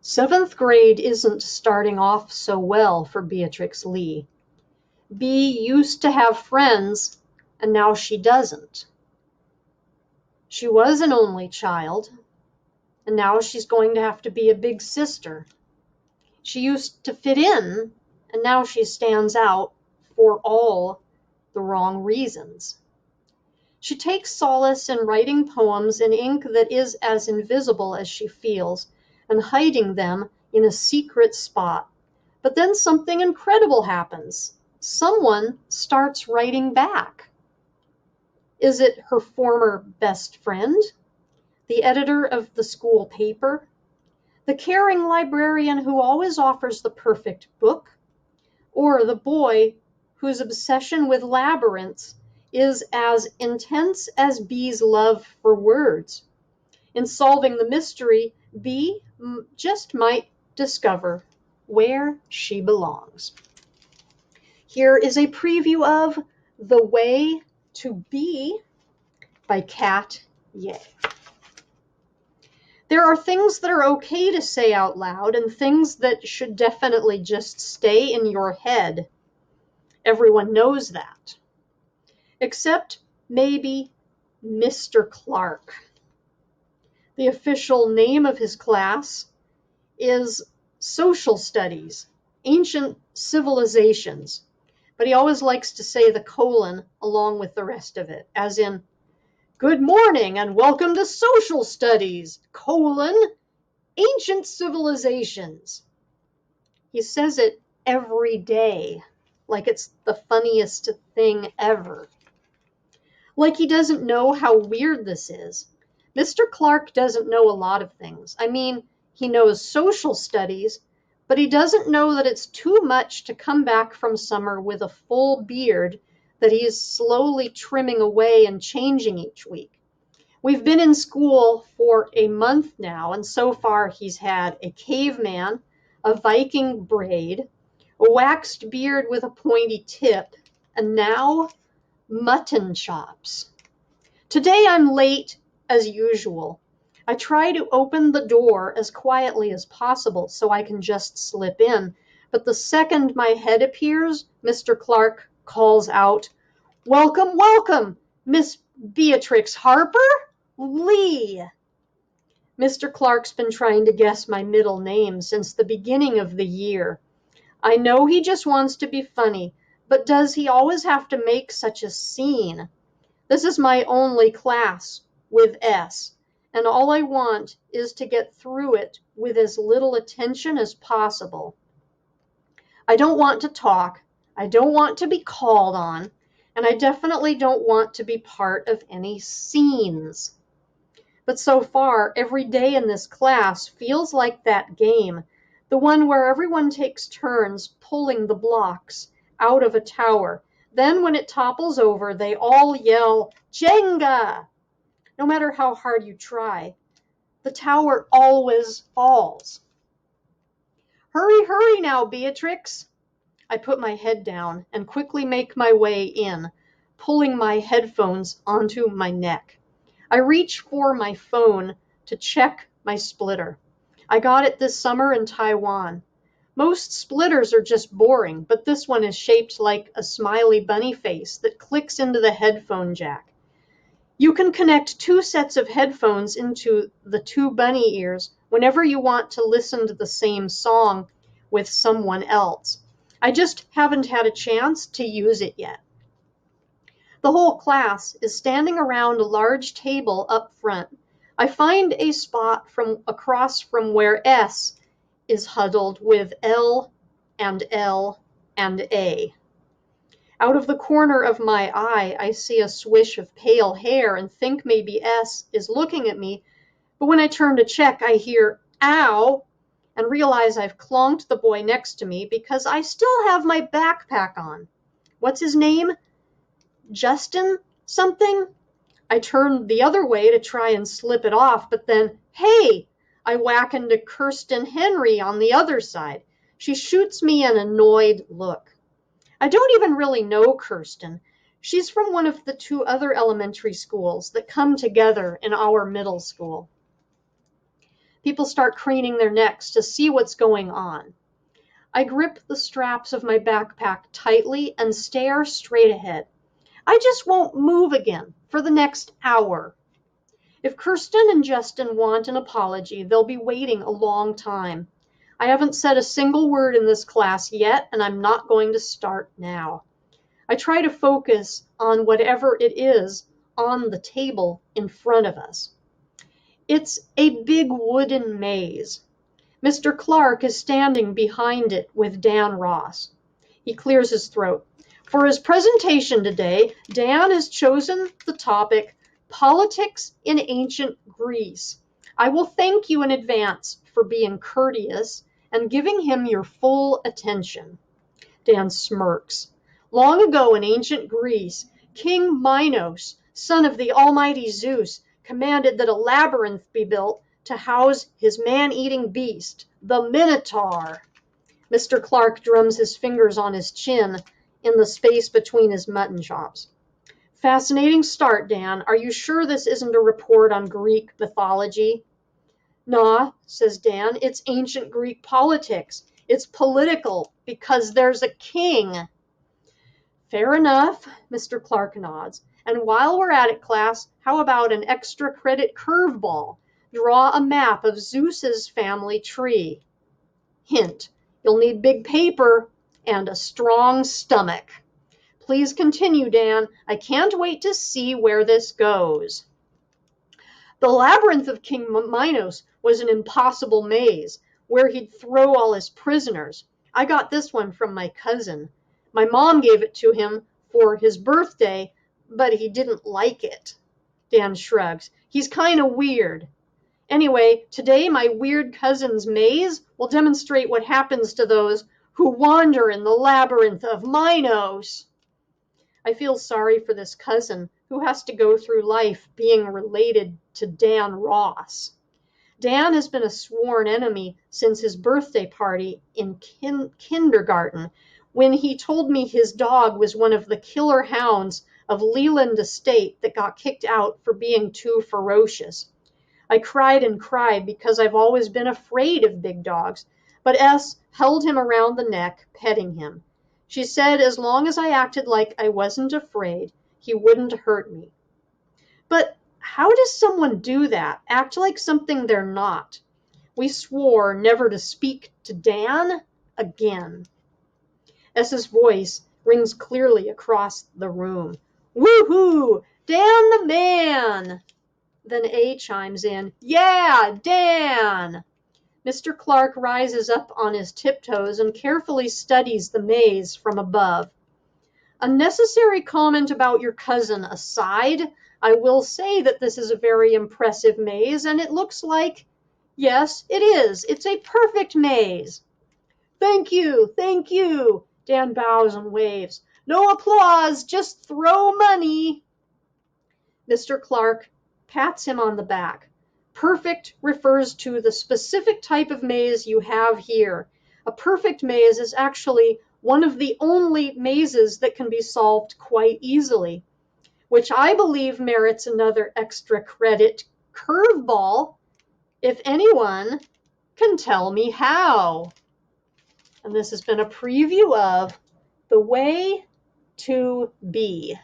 Seventh grade isn't starting off so well for Beatrix Lee. Bea used to have friends, and now she doesn't. She was an only child, and now she's going to have to be a big sister. She used to fit in, and now she stands out for all the wrong reasons. She takes solace in writing poems in ink that is as invisible as she feels, and hiding them in a secret spot. But then something incredible happens. Someone starts writing back. Is it her former best friend? The editor of the school paper? The caring librarian who always offers the perfect book? Or the boy whose obsession with labyrinths is as intense as Bea's love for words? In solving the mystery, Bea just might discover where she belongs. Here is a preview of The Way to Be by Kat Yeh. There are things that are okay to say out loud and things that should definitely just stay in your head. Everyone knows that. Except maybe Mr. Clark. The official name of his class is Social Studies, Ancient Civilizations, but he always likes to say the colon along with the rest of it, as in, Good morning and welcome to Social Studies, Ancient Civilizations. He says it every day, like it's the funniest thing ever. Like he doesn't know how weird this is. Mr. Clark doesn't know a lot of things. I mean, he knows social studies, but he doesn't know that it's too much to come back from summer with a full beard that he is slowly trimming away and changing each week. We've been in school for a month now, and so far he's had a caveman, a Viking braid, a waxed beard with a pointy tip, and now mutton chops. Today I'm late as usual. I try to open the door as quietly as possible so I can just slip in, but the second my head appears, Mr. Clark calls out, Welcome, welcome, Miss Beatrix Harper Lee. Mr. Clark's been trying to guess my middle name since the beginning of the year. I know he just wants to be funny, but does he always have to make such a scene? This is my only class with S, and all I want is to get through it with as little attention as possible. I don't want to talk, I don't want to be called on, and I definitely don't want to be part of any scenes. But so far, every day in this class feels like that game, the one where everyone takes turns pulling the blocks out of a tower. Then when it topples over, they all yell, Jenga! No matter how hard you try, the tower always falls. Hurry, hurry now, Beatrix! I put my head down and quickly make my way in, pulling my headphones onto my neck. I reach for my phone to check my splitter. I got it this summer in Taiwan. Most splitters are just boring, but this one is shaped like a smiley bunny face that clicks into the headphone jack. You can connect 2 sets of headphones into the 2 bunny ears whenever you want to listen to the same song with someone else. I just haven't had a chance to use it yet. The whole class is standing around a large table up front. I find a spot from across from where S is huddled with L and L and A. Out of the corner of my eye, I see a swish of pale hair and think maybe S is looking at me, but when I turn to check, I hear, ow, and realize I've clonked the boy next to me because I still have my backpack on. What's his name? Justin something? I turn the other way to try and slip it off, but then, hey, I whack into Kirsten Henry on the other side. She shoots me an annoyed look. I don't even really know Kirsten. She's from one of the 2 other elementary schools that come together in our middle school. People start craning their necks to see what's going on. I grip the straps of my backpack tightly and stare straight ahead. I just won't move again for the next hour. If Kirsten and Justin want an apology, they'll be waiting a long time. I haven't said a single word in this class yet, and I'm not going to start now. I try to focus on whatever it is on the table in front of us. It's a big wooden maze. Mr. Clark is standing behind it with Dan Ross. He clears his throat. For his presentation today, Dan has chosen the topic Politics in Ancient Greece. I will thank you in advance for being courteous and giving him your full attention. Dan smirks. Long ago in ancient Greece, King Minos, son of the almighty Zeus, commanded that a labyrinth be built to house his man-eating beast, the Minotaur. Mr. Clark drums his fingers on his chin in the space between his mutton chops. Fascinating start, Dan. Are you sure this isn't a report on Greek mythology? Nah, says Dan, it's ancient Greek politics. It's political because there's a king. Fair enough, Mr. Clark nods. And while we're at it, class, how about an extra credit curveball? Draw a map of Zeus's family tree. Hint, you'll need big paper and a strong stomach. Please continue, Dan. I can't wait to see where this goes. The labyrinth of King Minos was an impossible maze where he'd throw all his prisoners. I got this one from my cousin. My mom gave it to him for his birthday, but he didn't like it. Dan shrugs. He's kind of weird. Anyway, today my weird cousin's maze will demonstrate what happens to those who wander in the labyrinth of Minos. I feel sorry for this cousin who has to go through life being related to Dan Ross. Dan has been a sworn enemy since his birthday party in kindergarten, when he told me his dog was one of the killer hounds of Leland Estate that got kicked out for being too ferocious. I cried and cried because I've always been afraid of big dogs, but S held him around the neck, petting him. She said as long as I acted like I wasn't afraid, he wouldn't hurt me. But how does someone do that? Act like something they're not? We swore never to speak to Dan again. S's voice rings clearly across the room. Woohoo! Dan the man! Then A chimes in. Yeah, Dan! Mr. Clark rises up on his tiptoes and carefully studies the maze from above. A necessary comment about your cousin aside, I will say that this is a very impressive maze, and it looks like, yes, it is. It's a perfect maze. Thank you, thank you. Dan bows and waves. No applause, just throw money. Mr. Clark pats him on the back. Perfect refers to the specific type of maze you have here. A perfect maze is actually one of the only mazes that can be solved quite easily, which I believe merits another extra credit curveball if anyone can tell me how. And this has been a preview of The Way to Be.